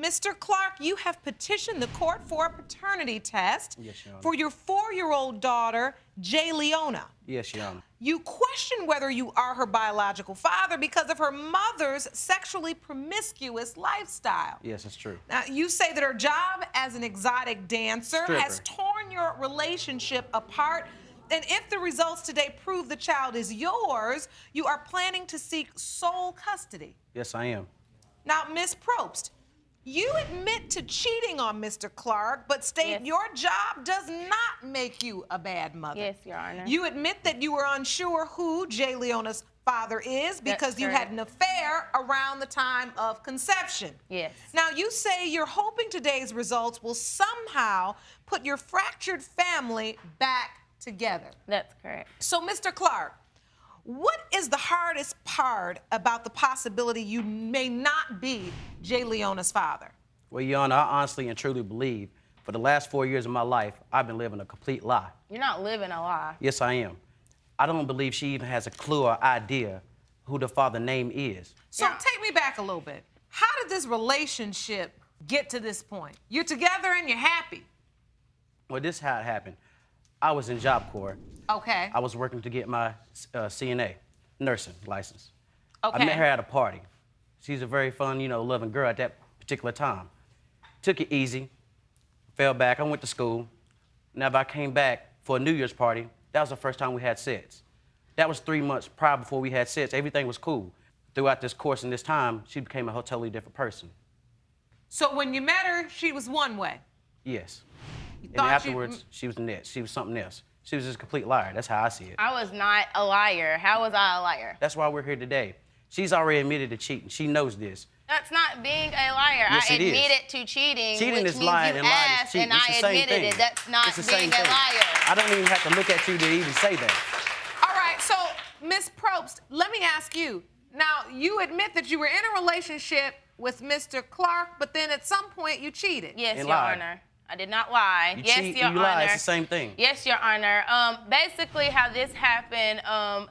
Mr. Clark, you have petitioned the court for a paternity test for your 4-year-old daughter, Jay Leona. Yes, Your Honor. You question whether you are her biological father because of her mother's sexually promiscuous lifestyle. Yes, that's true. Now, you say that her job as an exotic dancer has torn your relationship apart. And if the results today prove the child is yours, you are planning to seek sole custody. Yes, I am. Now, Ms. Propst, you admit to cheating on Mr. Clark, but state your job does not make you a bad mother. Yes, Your Honor. You admit that you were unsure who Jay Leona's father is because you had an affair around the time of conception. Yes. Now, you say you're hoping today's results will somehow put your fractured family back together. That's correct. So, Mr. Clark, what is the hardest part about the possibility you may not be Jay Leona's father? Well, Your Honor, I honestly and truly believe for the last 4 years of my life, I've been living a complete lie. You're not living a lie. Yes, I am. I don't believe she even has a clue or idea who the father's name is. So take me back a little bit. How did this relationship get to this point? You're together and you're happy. Well, this is how it happened. I was in Job Corps. Okay. I was working to get my CNA, nursing license. Okay. I met her at a party. She's a very fun, loving girl at that particular time. Took it easy, fell back. I went to school. Now, if I came back for a New Year's party, that was the first time we had sex. That was 3 months prior before we had sex. Everything was cool. Throughout this course and this time, she became a totally different person. So when you met her, she was one way? Yes. You And afterwards, she was next. She was something else. She was just a complete liar. That's how I see it. I was not a liar. How was I a liar? That's why we're here today. She's already admitted to cheating. She knows this. That's not being a liar. Yes, I it is. admitted to cheating, Cheating which is means lying you and lying is asked cheating. and It's I the same admitted thing. it. That's not It's the same being a thing. liar. I don't even have to look at you to even say that. All right, so Ms. Probst, let me ask you. Now, you admit that you were in a relationship with Mr. Clark, but then at some point you cheated. Yes, And Your lied. Honor. I did not lie. You yes, cheat Your and you Honor. lie. It's the same thing. Yes, Your Honor. Basically, how this happened, I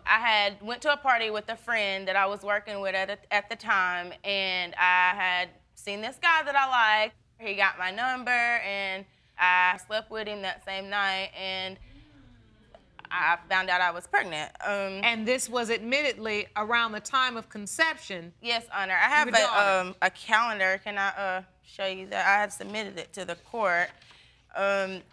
had went to a party with a friend that I was working with at the time, and I had seen this guy that I liked. He got my number, and I slept with him that same night, and I found out I was pregnant. And this was admittedly around the time of conception. Yes, Honor. I have a calendar. Can I show you that? I had submitted it to the court. Around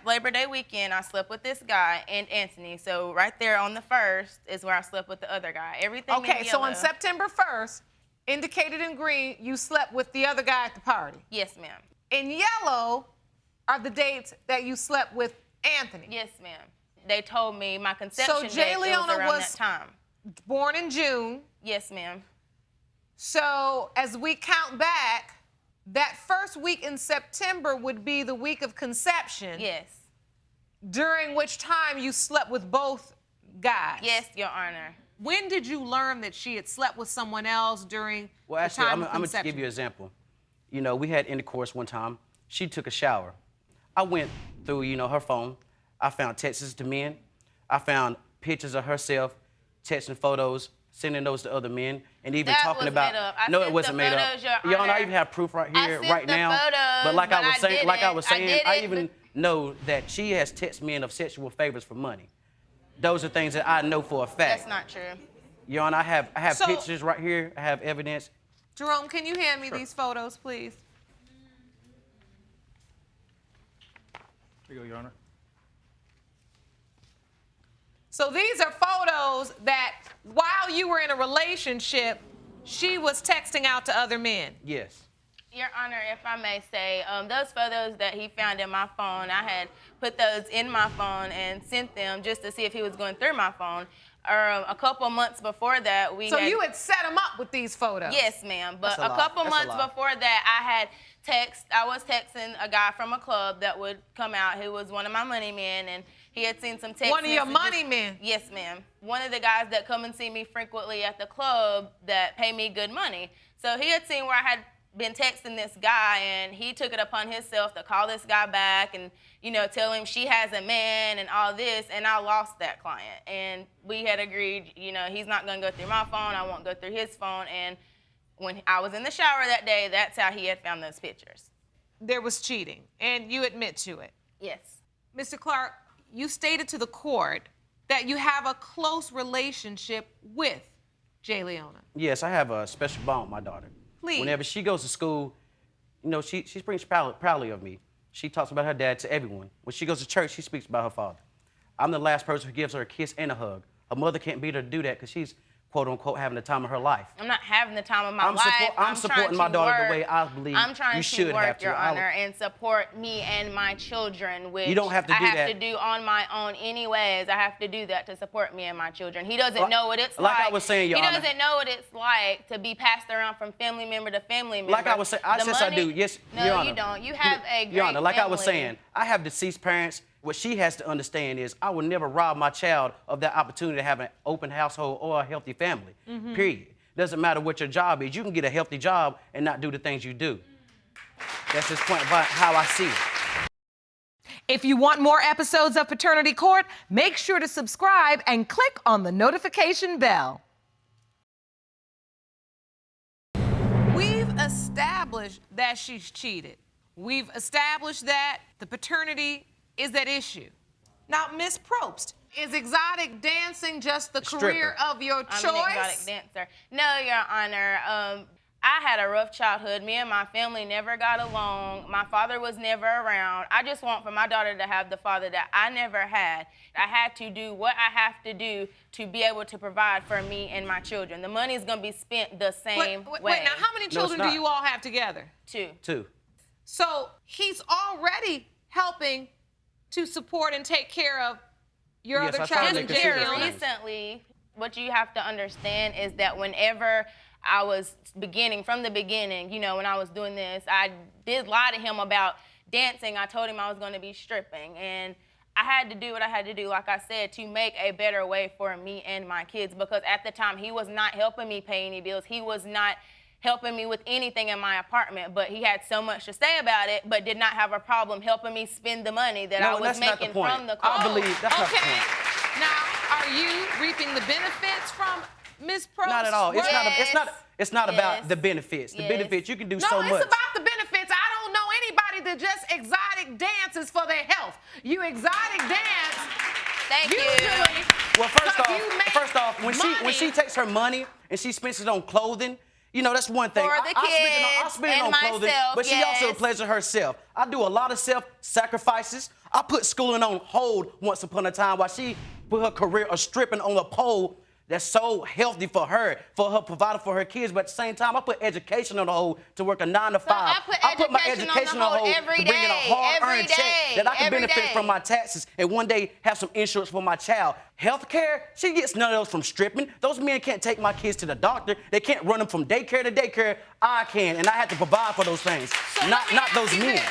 Labor Day weekend, I slept with this guy and Anthony. So right there on the 1st is where I slept with the other guy. Everything in Okay, so yellow. on September 1st, indicated in green, you slept with the other guy at the party. Yes, ma'am. In yellow are the dates that you slept with Anthony. Yes, ma'am. They told me my conception Jay date Leona was around was that time. Born in June. Yes, ma'am. So as we count back, that first week in September would be the week of conception. Yes. During which time you slept with both guys. Yes, Your Honor. When did you learn that she had slept with someone else during Well, the actually, time of I'm going to give you an example. We had intercourse one time. She took a shower. I went through, her phone. I found texts to men. I found pictures of herself, texting photos, sending those to other men, and even That talking was about. made up. I No, it sent wasn't the made photos, up. Your Honor. I even have proof right here, sent right the now. photos, but like but I was saying, I I even know that she has texted men of sexual favors for money. Those are things that I know for a fact. That's not true. Your Honor, I have So- pictures right here. I have evidence. Jerome, can you hand me these photos, please? Here you go, Your Honor. So these are photos that while you were in a relationship, she was texting out to other men. Yes. Your Honor, if I may say, those photos that he found in my phone, I had put those in my phone and sent them just to see if he was going through my phone. A couple months before that, So you had set him up with these photos? Yes, ma'am. But That's a a lie. couple That's a months lie. before that, I was texting a guy from a club that would come out who was one of my money men, and he had seen some text One of your messages. money men? Yes, ma'am. One of the guys that come and see me frequently at the club that pay me good money. So he had seen where I had been texting this guy, and he took it upon himself to call this guy back and, tell him she has a man and all this, and I lost that client. And we had agreed, he's not going to go through my phone, I won't go through his phone, and when I was in the shower that day, that's how he had found those pictures. There was cheating, and you admit to it. Yes. Mr. Clark, you stated to the court that you have a close relationship with Jay Leona. Yes, I have a special bond with my daughter. Please. Whenever she goes to school, you know, she speaks proudly of me. She talks about her dad to everyone. When she goes to church, she speaks about her father. I'm the last person who gives her a kiss and a hug. Her mother can't beat her to do that because she's, quote unquote, having the time of her life. I'm not having the time of my life. I'm supporting my daughter the way I believe I'm trying you to should work, have to. Your Honor, and support me and my children, which you don't have to do I have that. to do on my own anyways. I have to do that to support me and my children. He doesn't know what it's like like. I was saying, Your Honor. He doesn't know what it's like to be passed around from family member to family member. Like I was saying, yes, I do. Yes, no, Your Honor. you don't. You have a great Your Honor, like I was family. saying, I have deceased parents. What she has to understand is I will never rob my child of that opportunity to have an open household or a healthy family, period. Doesn't matter what your job is. You can get a healthy job and not do the things you do. That's his point about how I see it. If you want more episodes of Paternity Court, make sure to subscribe and click on the notification bell. We've established that she's cheated. We've established that the paternity is at issue. Now, Miss Propst, is exotic dancing just the career of your choice? I'm an exotic dancer. No, Your Honor. I had a rough childhood. Me and my family never got along. My father was never around. I just want for my daughter to have the father that I never had. I had to do what I have to do to be able to provide for me and my children. The money is going to be spent the same way. Wait, now how many children do you all have together? Two. So he's already helping to support and take care of your other child. Just very recently, what you have to understand is that whenever I was from the beginning, you know, when I was doing this, I did lie to him about dancing. I told him I was going to be stripping, and I had to do what I had to do, like I said, to make a better way for me and my kids, because at the time, he was not helping me pay any bills. He was not helping me with anything in my apartment, but he had so much to say about it, but did not have a problem helping me spend the money that I was making from the I believe that's not the point. Now, are you reaping the benefits from Ms. Propst? Not at all. It's not about the benefits. The benefits, you can do so much. No, it's about the benefits. I don't know anybody that just exotic dances for their health. You exotic dance. Thank you. Well, first off, when she takes her money and she spends it on clothing, you know, that's one thing. For the I spend it on clothing, but she also pleasures herself. I do a lot of self-sacrifices. I put schooling on hold once upon a time while she put her career of stripping on a pole that's so healthy for her providing for her kids, but at the same time, I put education on the hold to work a 9 to 5. I put my education on the hold to bring in a hard-earned check that I can benefit from my taxes and one day have some insurance for my child. Healthcare, she gets none of those from stripping. Those men can't take my kids to the doctor. They can't run them from daycare to daycare. I can, and I have to provide for those things, So not those men.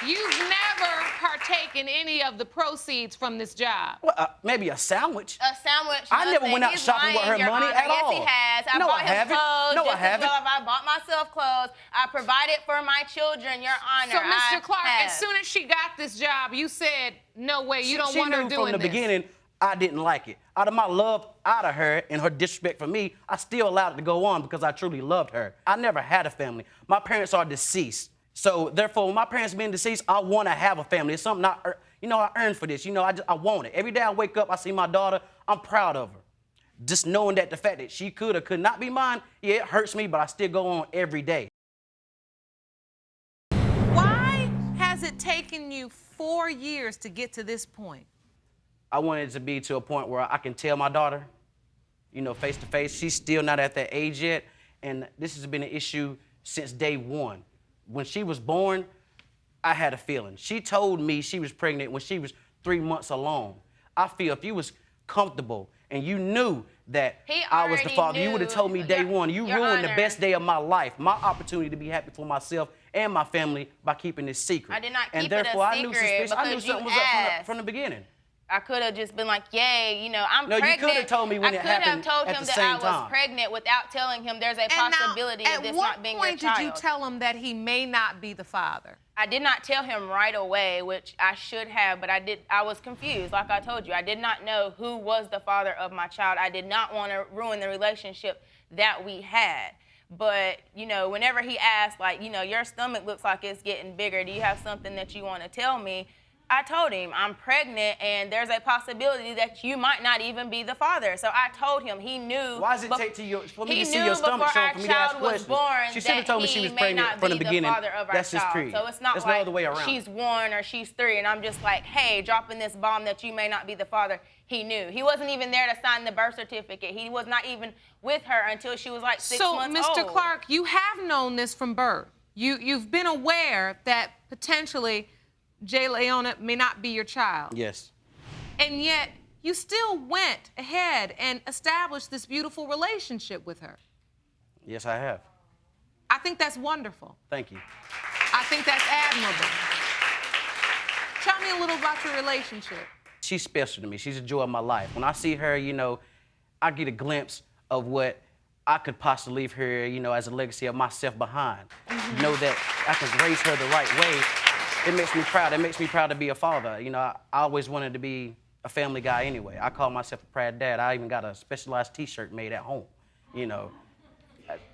You've never partaken any of the proceeds from this job? Well, maybe a sandwich. A sandwich. I never went out shopping with her money at all. Yes, he has. I bought him clothes. No, I haven't. I bought myself clothes. I provided for my children, Your Honor. So, Mr. Clark, as soon as she got this job, you said, no way, you don't want her doing this. From the beginning, I didn't like it. Out of my love out of her and her disrespect for me, I still allowed it to go on because I truly loved her. I never had a family. My parents are deceased. So, therefore, with my parents being deceased, I want to have a family. It's something I earned for this. You know, I want it. Every day I wake up, I see my daughter, I'm proud of her. Just knowing that the fact that she could or could not be mine, yeah, it hurts me, but I still go on every day. Why has it taken you 4 years to get to this point? I wanted it to be to a point where I can tell my daughter, you know, face to face. She's still not at that age yet, and this has been an issue since day one. When she was born, I had a feeling. She told me she was pregnant when she was 3 months along. I feel if you was comfortable and you knew that I was the father, you would have told me day one. You ruined the best day of my life, my opportunity to be happy for myself and my family by keeping this secret. I did not and keep it a therefore, secret I knew something was up from the beginning. I could have just been like, yay, you know, I'm pregnant. No, you could have told me when it happened. I could have told him that I was pregnant without telling him there's a possibility of this not being your child. At what point did you tell him that he may not be the father? I did not tell him right away, which I should have, but I was confused. Like I told you, I did not know who was the father of my child. I did not want to ruin the relationship that we had. But, you know, whenever he asked, like, you know, your stomach looks like it's getting bigger. Do you have something that you want to tell me? I told him, I'm pregnant, and there's a possibility that you might not even be the father. So I told him. He knew. Why does it take for me to see knew your stomach before show our for me to ask child was questions? born She should have told me she was pregnant from the beginning. Father of our That's his child. creed. So it's not There's like no other way around. she's 1 or she's 3, and I'm just like, hey, dropping this bomb that you may not be the father. He knew. He wasn't even there to sign the birth certificate. He was not even with her until she was like 6 months old. So, Mr. Clark, you have known this from birth. You've been aware that potentially Jay Leona may not be your child. Yes. And yet, you still went ahead and established this beautiful relationship with her. Yes, I have. I think that's wonderful. Thank you. I think that's admirable. Tell me a little about your relationship. She's special to me. She's a joy of my life. When I see her, you know, I get a glimpse of what I could possibly leave her, you know, as a legacy of myself behind. Know that I can raise her the right way. It makes me proud. It makes me proud to be a father. You know, I always wanted to be a family guy anyway. I call myself a proud dad. I even got a specialized T-shirt made at home, you know.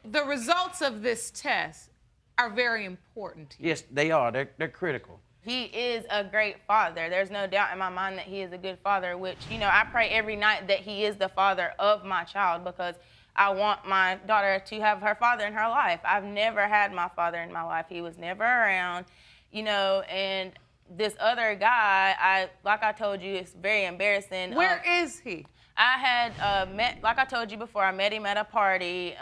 The results of this test are very important to you. Yes, they are. They're critical. He is a great father. There's no doubt in my mind that he is a good father, which, you know, I pray every night that he is the father of my child because I want my daughter to have her father in her life. I've never had my father in my life. He was never around, you know, and this other guy, like I told you, it's very embarrassing. Where is he? I had like I told you before, I met him at a party.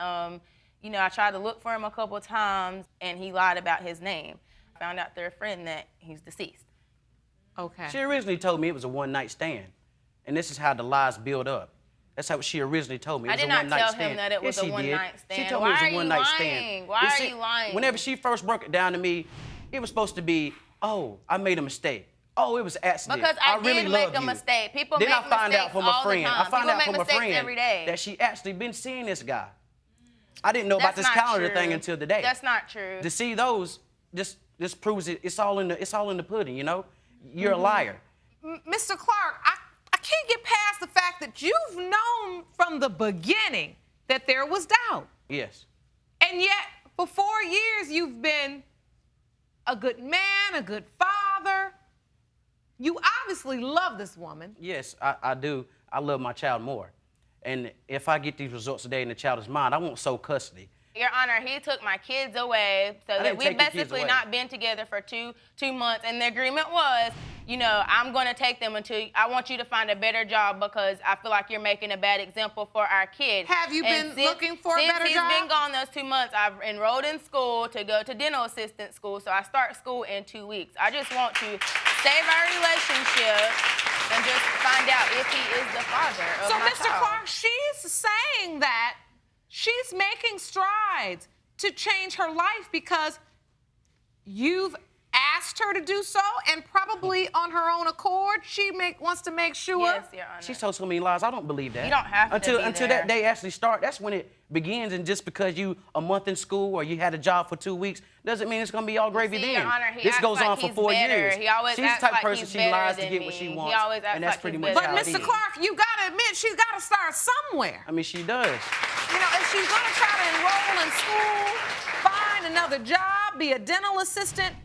You know, I tried to look for him a couple times, and he lied about his name. I found out through a friend that he's deceased. Okay. She originally told me it was a one-night stand, and this is how the lies build up. That's how she originally told me. I did not tell him that it was a one-night stand. She told me it was a one-night stand. Why are you lying? Whenever she first broke it down to me, it was supposed to be, oh, I made a mistake. Oh, it was an accident. Because I really did make love a you. mistake. People then make I find mistakes out from all a friend. the time. I find People out make from a mistakes friend every day. that she actually been seeing this guy. I didn't know about That's this not calendar true. thing until today. That's not true. To see those, this proves it's all in the pudding. You know, you're a liar. Mr. Clark, I can't get past the fact that you've known from the beginning that there was doubt. Yes. And yet, for 4 years, you've been a good man, a good father. You obviously love this woman. Yes, I do. I love my child more. And if I get these results today and the child is mine, I won't sole custody. Your Honor, he took my kids away so that didn't we've take your kids basically away. not been together for two months. And the agreement was, you know, I'm going to take them until I want you to find a better job because I feel like you're making a bad example for our kids. Have you been looking for a better job? Since he's been gone those 2 months, I've enrolled in school to go to dental assistant school. So I start school in 2 weeks. I just want to save our relationship and just find out if he is the father of my Mr. child. Clark, she's saying that she's making strides to change her life because you've asked her to do so, and probably on her own accord, she wants to make sure. Yes, Your Honor. She's told so many lies. I don't believe that. You don't have to until be that there. day actually starts. That's when it begins. And just because you a month in school or you had a job for 2 weeks doesn't mean it's gonna be all gravy See, then. Your Honor, he this acts goes like on for he's 4 better. years. He always She's acts the type like of person he's she lies better to get than what she me. He wants. always acts and that's like pretty he's much better how But it Mr. is. Clark, you gotta admit, she's gotta start somewhere. I mean, she does. You know, if she's gonna try to enroll in school, find another job, be a dental assistant,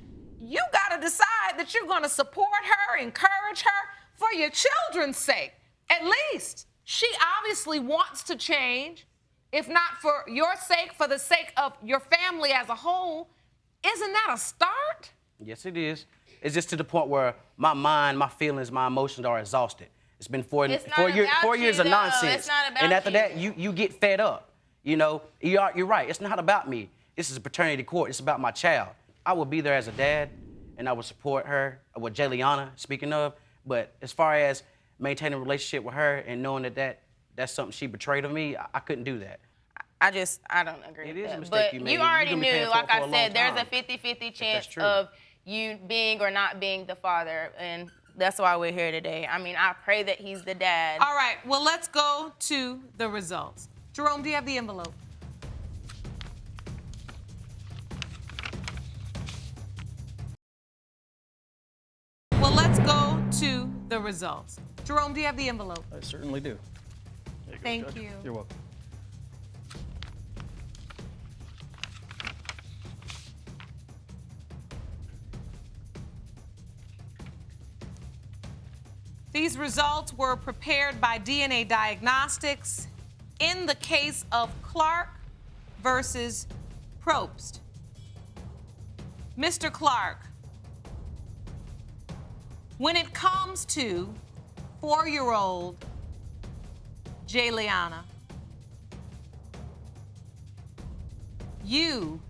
you gotta decide that you're gonna support her, encourage her for your children's sake. At least she obviously wants to change, if not for your sake, for the sake of your family as a whole. Isn't that a start? Yes, it is. It's just to the point where my mind, my feelings, my emotions are exhausted. It's been four It's not years about years you, of though. nonsense. It's not about and after you. that, you get fed up. You know, you're right. It's not about me. This is a paternity court. It's about my child. I will be there as a dad, and I will support her, with Jayliana, speaking of. But as far as maintaining a relationship with her and knowing that's something she betrayed of me, I couldn't do that. I don't agree It with is a that. mistake But you made. you You're already gonna be paying knew, for it like for a I long said, there's a time. 50-50 chance true. of you being or not being the father, and that's why we're here today. I mean, I pray that he's the dad. All right, well, let's go to the results. Jerome, do you have the envelope? Well, let's go to the results. Jerome, do you have the envelope? I certainly do. There you go, Thank Judge. you. You're welcome. These results were prepared by DNA Diagnostics in the case of Clark versus Propst. Mr. Clark, when it comes to 4-year-old Jayliana, you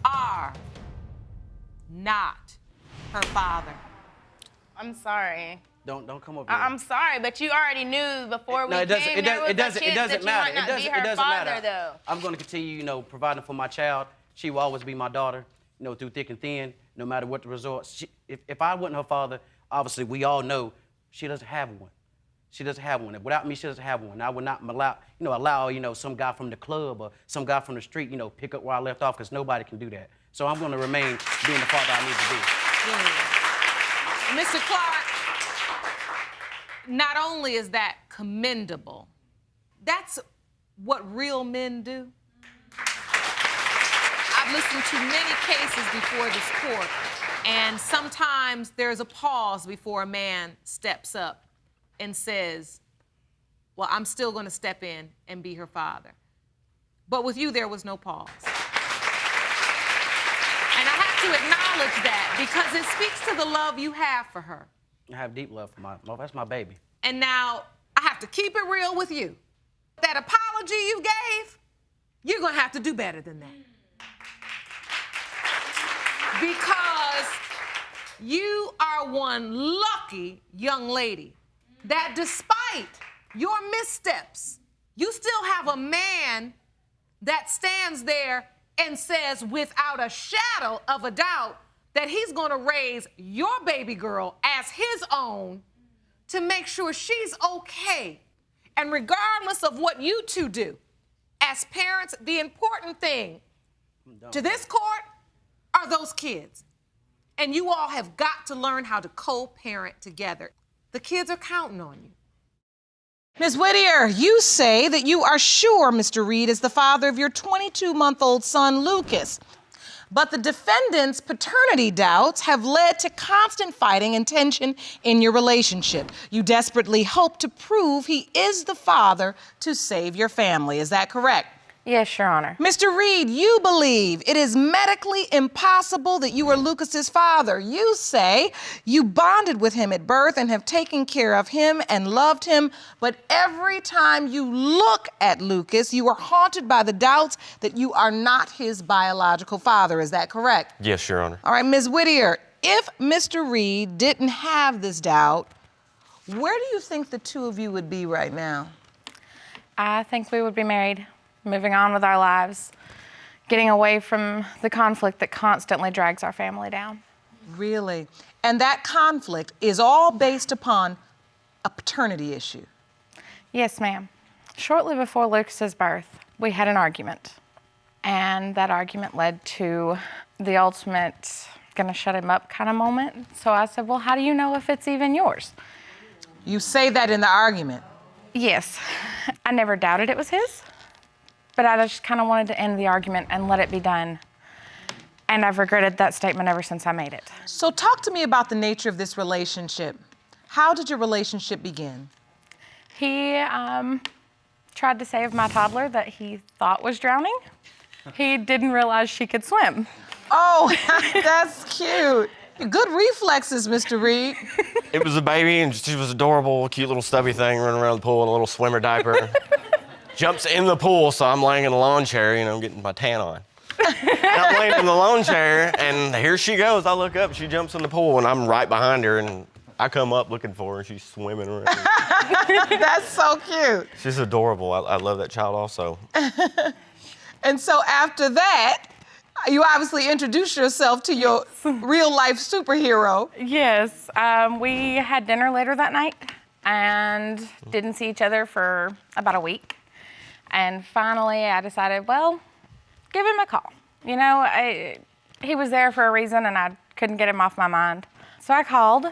are not her father. I'm sorry. Don't come over here. I'm sorry, but you already knew before we No, came there was a chance it doesn't that you matter. might not be her father, though. I'm going to continue, providing for my child. She will always be my daughter, through thick and thin, no matter what the results. If I wasn't her father, obviously we all know she doesn't have one. She doesn't have one. Without me, she doesn't have one. I would not allow some guy from the club or some guy from the street, pick up where I left off, because nobody can do that. So I'm going to remain being the father I need to be. Mr. Clark, not only is that commendable, that's what real men do. I've listened to many cases before this court, and sometimes there's a pause before a man steps up and says, well, I'm still going to step in and be her father. But with you, there was no pause. And I have to acknowledge that because it speaks to the love you have for her. I have deep love for that's my baby. And now I have to keep it real with you. That apology you gave, you're going to have to do better than that. Because you are one lucky young lady that despite your missteps, you still have a man that stands there and says without a shadow of a doubt that he's going to raise your baby girl as his own to make sure she's okay. And regardless of what you two do, as parents, the important thing to this court are those kids. And you all have got to learn how to co-parent together. The kids are counting on you. Ms. Whittier, you say that you are sure Mr. Reed is the father of your 22-month-old son, Lucas. But the defendant's paternity doubts have led to constant fighting and tension in your relationship. You desperately hope to prove he is the father to save your family. Is that correct? Yes, Your Honor. Mr. Reed, you believe it is medically impossible that you are Lucas's father. You say you bonded with him at birth and have taken care of him and loved him, but every time you look at Lucas, you are haunted by the doubts that you are not his biological father. Is that correct? Yes, Your Honor. All right, Ms. Whittier, if Mr. Reed didn't have this doubt, where do you think the two of you would be right now? I think we would be married, moving on with our lives, getting away from the conflict that constantly drags our family down. Really? And that conflict is all based upon a paternity issue? Yes, ma'am. Shortly before Lucas's birth, we had an argument. And that argument led to the ultimate gonna shut him up kind of moment. So I said, well, how do you know if it's even yours? You say that in the argument? Yes. I never doubted it was his. But I just kind of wanted to end the argument and let it be done. And I've regretted that statement ever since I made it. So talk to me about the nature of this relationship. How did your relationship begin? He tried to save my toddler that he thought was drowning. He didn't realize she could swim. Oh, that's cute. Good reflexes, Mr. Reed. It was a baby, and she was adorable, cute little stubby thing running around the pool in a little swimmer diaper. Jumps in the pool, so I'm laying in the lawn chair, getting my tan on. And I'm laying in the lawn chair, and here she goes. I look up, she jumps in the pool, and I'm right behind her, and I come up looking for her, and she's swimming around. That's so cute. She's adorable. I love that child also. And so after that, you obviously introduced yourself to your real-life superhero. Yes, we had dinner later that night and didn't see each other for about a week. And finally, I decided, well, give him a call. He was there for a reason, and I couldn't get him off my mind. So I called,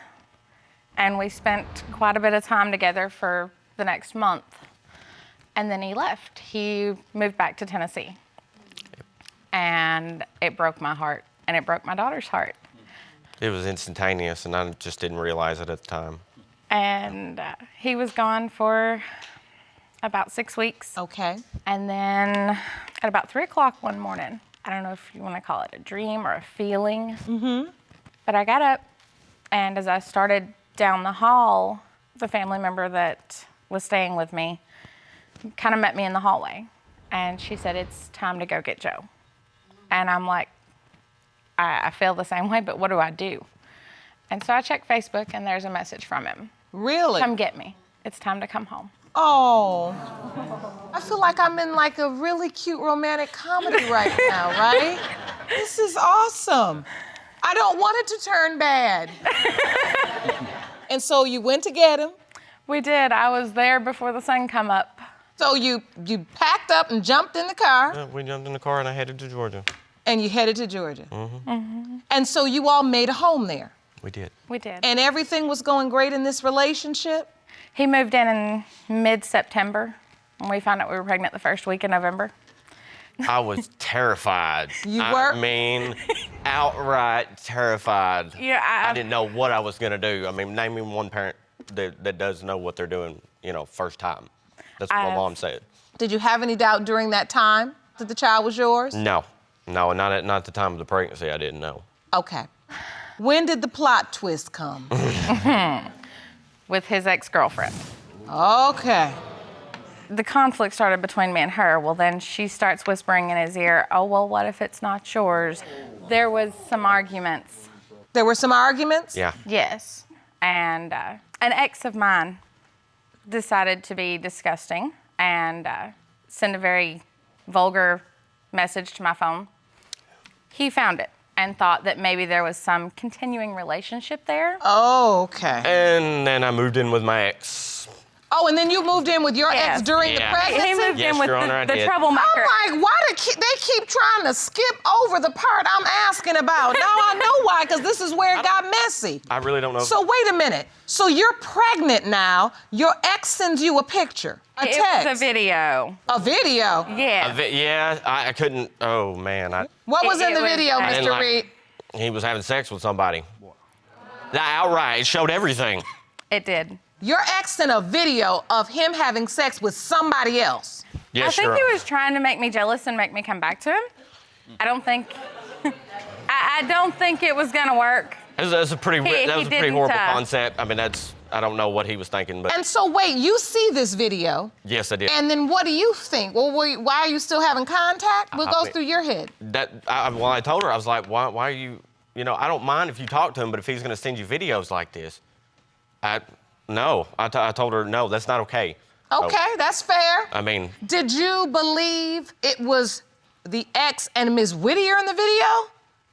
and we spent quite a bit of time together for the next month. And then he left. He moved back to Tennessee. And it broke my heart, and it broke my daughter's heart. It was instantaneous, and I just didn't realize it at the time. And he was gone for about 6 weeks. Okay. And then at about 3 o'clock one morning, I don't know if you want to call it a dream or a feeling, but I got up, and as I started down the hall, the family member that was staying with me kind of met me in the hallway, and she said, "It's time to go get Joe." And I'm like, I feel the same way, but what do I do? And so I checked Facebook, and there's a message from him. Really? "Come get me. It's time to come home." Oh, I feel like I'm in like a really cute romantic comedy right now, right? This is awesome. I don't want it to turn bad. And so you went to get him. We did. I was there before the sun come up. So you packed up and jumped in the car. Yeah, we jumped in the car, and I headed to Georgia. And you headed to Georgia. And so you all made a home there. We did. We did. And everything was going great in this relationship? He moved in mid-September, and we found out we were pregnant the first week in November. I was terrified. You I were? mean, outright terrified. Yeah, I didn't know what I was gonna do. I mean, name me one parent that does know what they're doing, first time. That's what my mom said. Did you have any doubt during that time that the child was yours? No, not at the time of the pregnancy. I didn't know. Okay. When did the plot twist come? with his ex-girlfriend. Okay. The conflict started between me and her. Well, then she starts whispering in his ear, "Oh, well, what if it's not yours?" There was some arguments. There were some arguments? Yeah. Yes. And an ex of mine decided to be disgusting and send a very vulgar message to my phone. He found it and thought that maybe there was some continuing relationship there. Oh, okay. And then I moved in with my ex. Oh, and then you moved in with your Yes. ex during the Yeah. pregnancy? He moved Yes, in with Your Honor, I the did. troublemaker. I'm like, why do they keep trying to skip over the part I'm asking about? Now I know why, because this is where it got messy. I really don't know. So wait a minute. So you're pregnant now. Your ex sends you a picture, a It text. was a video. A video? Yeah. Yeah, I couldn't. Oh man, What was It- in it the was- video, I didn't Mr. like- Reed? he was having sex with somebody. Outright, it showed everything. It did. Your ex sent a video of him having sex with somebody else. Yes, I think Your he Honor. was trying to make me jealous and make me come back to him. I don't think. I don't think it was gonna work. That's a pretty. He That was a pretty didn't, horrible uh, concept. I mean, I don't know what he was thinking, but And so wait, you see this video, yes, I did. and then what do you think? Well, why are you still having contact? What goes mean- through your head? I told her, I was like, why are you? I don't mind if you talk to him, but if he's going to send you videos like this, no. I told her, no, that's not okay. So, Okay, that's fair. I mean, Did you believe it was the ex and Ms. Whittier in the video?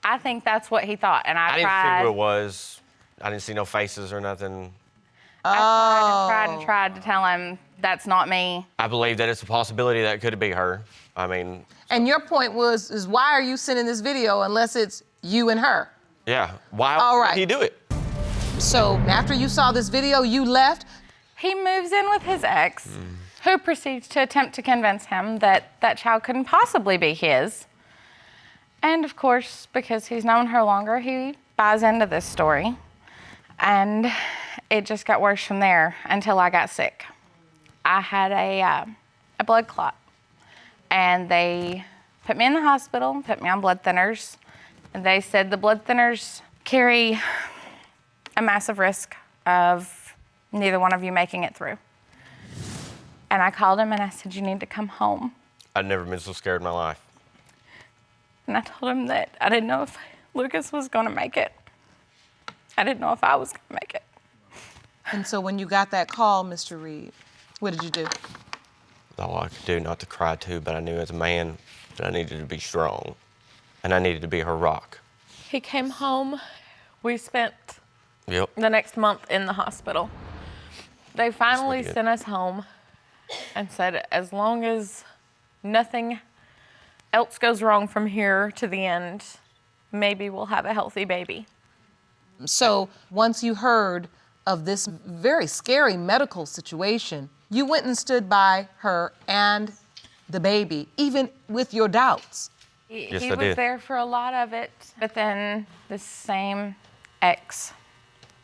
I think that's what he thought, and I I didn't see tried. who it was. I didn't see no faces or nothing. I tried to tell him that's not me. I believe that it's a possibility that it could be her. I mean, And your point is why are you sending this video unless it's you and her? yeah. Why All right. would he do it? So after you saw this video, you left. He moves in with his ex, who proceeds to attempt to convince him that that child couldn't possibly be his. And of course, because he's known her longer, he buys into this story. And it just got worse from there until I got sick. I had a blood clot. And they put me in the hospital, put me on blood thinners. And they said the blood thinners carry a massive risk of neither one of you making it through. And I called him and I said, "You need to come home." I'd never been so scared in my life. And I told him that I didn't know if Lucas was gonna make it. I didn't know if I was gonna make it. And so when you got that call, Mr. Reed, what did you do? All I could do, not to cry too, but I knew as a man that I needed to be strong. And I needed to be her rock. He came home. We spent Yep. the next month in the hospital. They finally did. sent us home and said, as long as nothing else goes wrong from here to the end, maybe we'll have a healthy baby. So once you heard of this very scary medical situation, you went and stood by her and the baby, even with your doubts. He Yes, I was did. there for a lot of it, but then the same X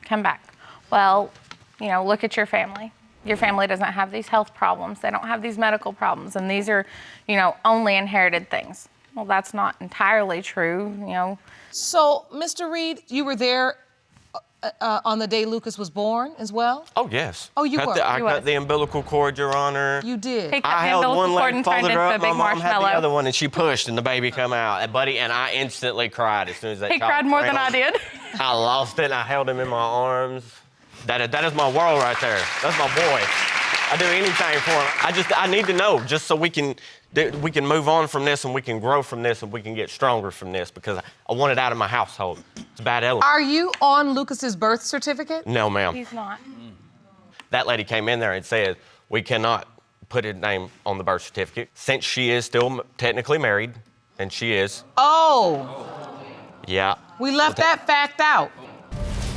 come back. Well, you know, look at your family. Your family doesn't have these health problems. They don't have these medical problems. And these are, you know, only inherited things. Well, that's not entirely true, you know. So, Mr. Reed, you were there on the day Lucas was born as well? Oh, yes. Oh, you were? I cut the umbilical cord, Your Honor. You did? He cut I the held umbilical one cord leg, and turned folded her into a up. My big mom had the marshmallow. other one, and she pushed, and the baby come out. And Buddy and I instantly cried as soon as that He child cried more than I cradled. did. I lost it, and I held him in my arms. That is my world right there. That's my boy. I do anything for him. I need to know just so we can move on from this and we can grow from this and we can get stronger from this because I want it out of my household. It's a bad element. Are you on Lucas's birth certificate? No, ma'am. He's not. That lady came in there and said, we cannot put his name on the birth certificate since she is still technically married, and she is. Oh, Yeah. we left that fact out.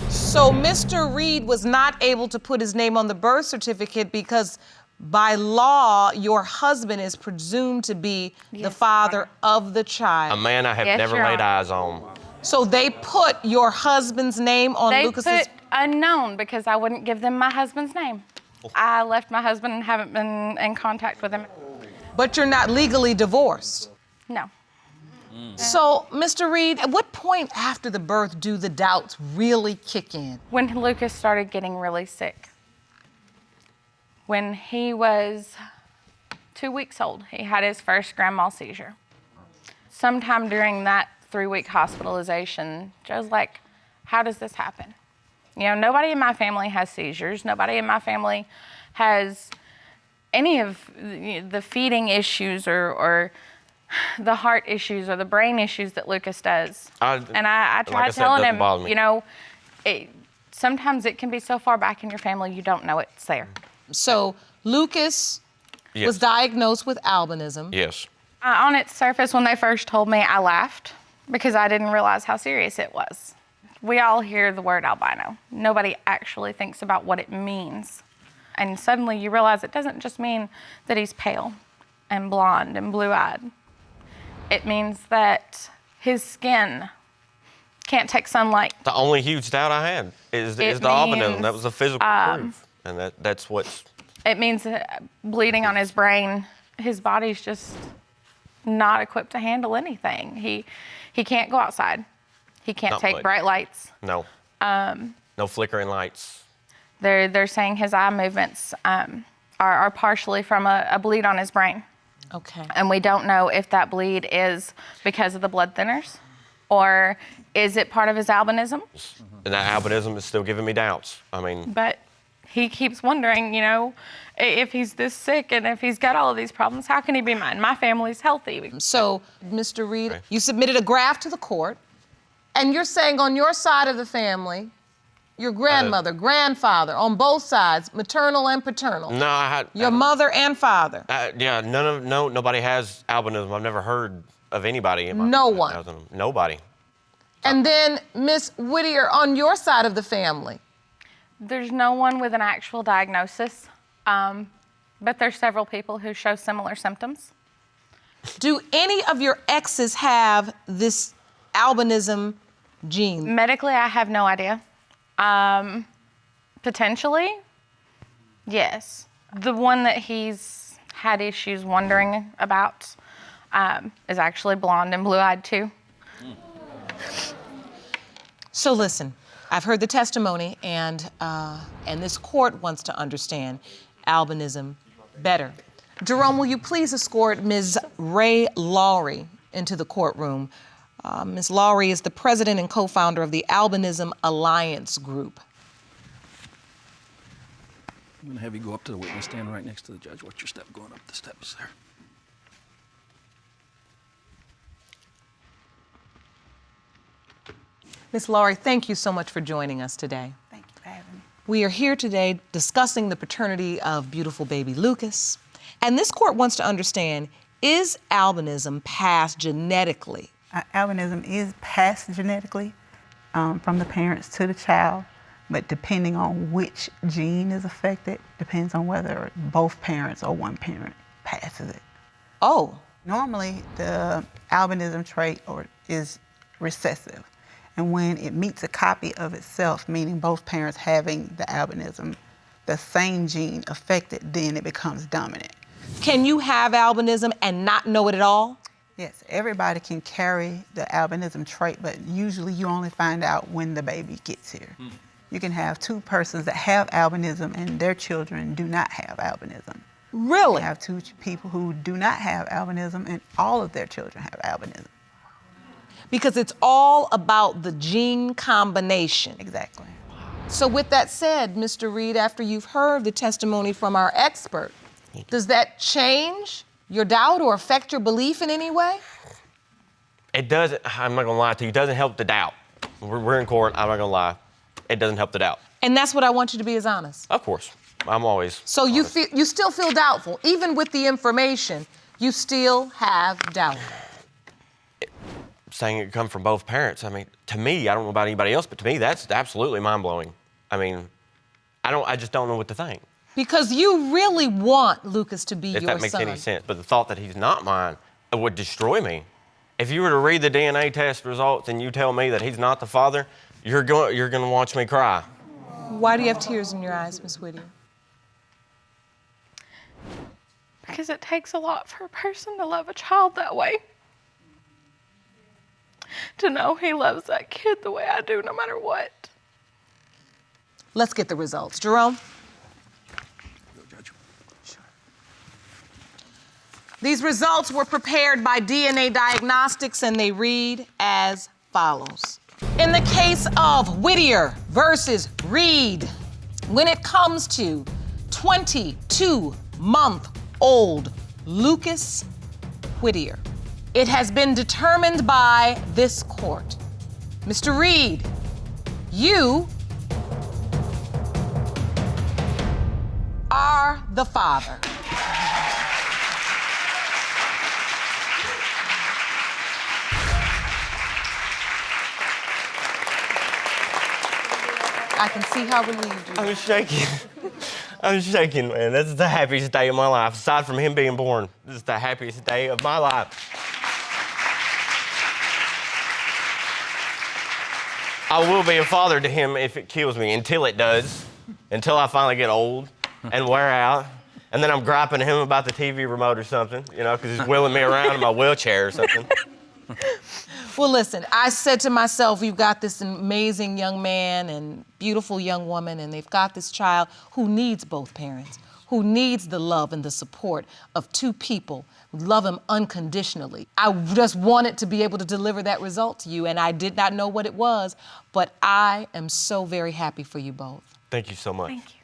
So Mr. Reed was not able to put his name on the birth certificate because by law, your husband is presumed to be the father of the A child. man I have Yes, never Your laid Honor. eyes on. So they put your husband's name on They Lucas's... put unknown because I wouldn't give them my husband's name. I left my husband and haven't been in contact with him. But you're not legally divorced. No. So, Mr. Reed, at what point after the birth do the doubts really kick in? When Lucas started getting really sick, when he was 2 weeks old, he had his first grand mal seizure. Sometime during that 3-week hospitalization, Joe's like, how does this happen? You know, nobody in my family has seizures. Nobody in my family has any of the feeding issues or the heart issues or the brain issues that Lucas does. I like I tried said, telling doesn't him, bother me. you know, sometimes it can be so far back in your family you don't know it's there. So, Lucas Yes. was diagnosed with albinism. Yes. On its surface, when they first told me, I laughed because I didn't realize how serious it was. We all hear the word albino. Nobody actually thinks about what it means. And suddenly you realize it doesn't just mean that he's pale and blonde and blue-eyed. It means that his skin can't take sunlight. The only huge doubt I had is the It albinism. means, That was a physical proof. And that's what's... It means bleeding on his brain. His body's just not equipped to handle anything. He can't go outside. He can't Not take much. bright lights. No. No flickering lights. They're saying his eye movements are partially from a bleed on his brain. Okay. And we don't know if that bleed is because of the blood thinners or is it part of his albinism? And that albinism is still giving me doubts. I mean, But he keeps wondering, you know, if he's this sick and if he's got all of these problems, how can he be mine? My family's healthy. So, Mr. Reed, Okay. you submitted a graft to the court, and you're saying on your side of the family, your grandmother, grandfather, on both sides, maternal and paternal, no, I had... your mother and father. Yeah, nobody has albinism. I've never heard of anybody. In my No family one. that has them. Nobody. And then, Miss Whittier, on your side of the family, There's no one with an actual diagnosis, but there's several people who show similar symptoms. do any of your exes have this albinism gene? Medically, I have no idea. Potentially, yes. The one that he's had issues wondering about is actually blonde and blue-eyed too. So listen, I've heard the testimony, and this court wants to understand albinism better. Jerome, will you please escort Ms. Ray Lowry into the courtroom? Ms. Lowry is the president and co-founder of the Albinism Alliance Group. I'm going to have you go up to the witness stand right next to the judge. Watch your step going up the steps there. Ms. Lowry, thank you so much for joining us today. Thank you for having me. We are here today discussing the paternity of beautiful baby Lucas. And this court wants to understand, is albinism passed genetically? Albinism is passed genetically from the parents to the child, but depending on which gene is affected, depends on whether both parents or one parent passes it. Oh, Normally, the albinism trait is recessive, And when it meets a copy of itself, meaning both parents having the albinism, the same gene affected, then it becomes dominant. Can you have albinism and not know it at all? Yes, everybody can carry the albinism trait, but usually you only find out when the baby gets here. You can have two persons that have albinism and their children do not have albinism. Really? You have two people who do not have albinism and all of their children have albinism. Because it's all about the gene combination. Exactly. So with that said, Mr. Reed, after you've heard the testimony from our expert, does that change your doubt or affect your belief in any way? It doesn't, I'm not gonna lie to you, it doesn't help the doubt. We're in court, I'm not gonna lie. It doesn't help the doubt. And that's what I want you to be, as honest. Of course, I'm always So honest. you still feel doubtful, even with the information, you still have doubt. Saying it come from both parents, I mean, to me, I don't know about anybody else, but to me, that's absolutely mind-blowing. I mean, I just don't know what to think. Because you really want Lucas to be your If son. that makes any sense. But the thought that he's not mine would destroy me. If you were to read the DNA test results and you tell me that he's not the father, you're gonna watch me cry. Why do you have tears in your eyes, Miss Whittier? Because it takes a lot for a person to love a child that way. To know he loves that kid the way I do, no matter what. Let's get the results. Jerome? These results were prepared by DNA Diagnostics and they read as follows. In the case of Whittier versus Reed, when it comes to 22-month-old Lucas Whittier, it has been determined by this court. Mr. Reed, you are the father. I can see how relieved you are. I'm shaking. I'm shaking, man. This is the happiest day of my life. Aside from him being born, this is the happiest day of my life. I will be a father to him if it kills me, until it does. Until I finally get old and wear out. And then I'm griping to him about the TV remote or something, you know, because he's wheeling me around in my wheelchair or something. Well, listen, I said to myself, we've got this amazing young man and beautiful young woman, and they've got this child who needs both parents, who needs the love and the support of two people who love him unconditionally. I just wanted to be able to deliver that result to you, and I did not know what it was, but I am so very happy for you both. Thank you so much. Thank you.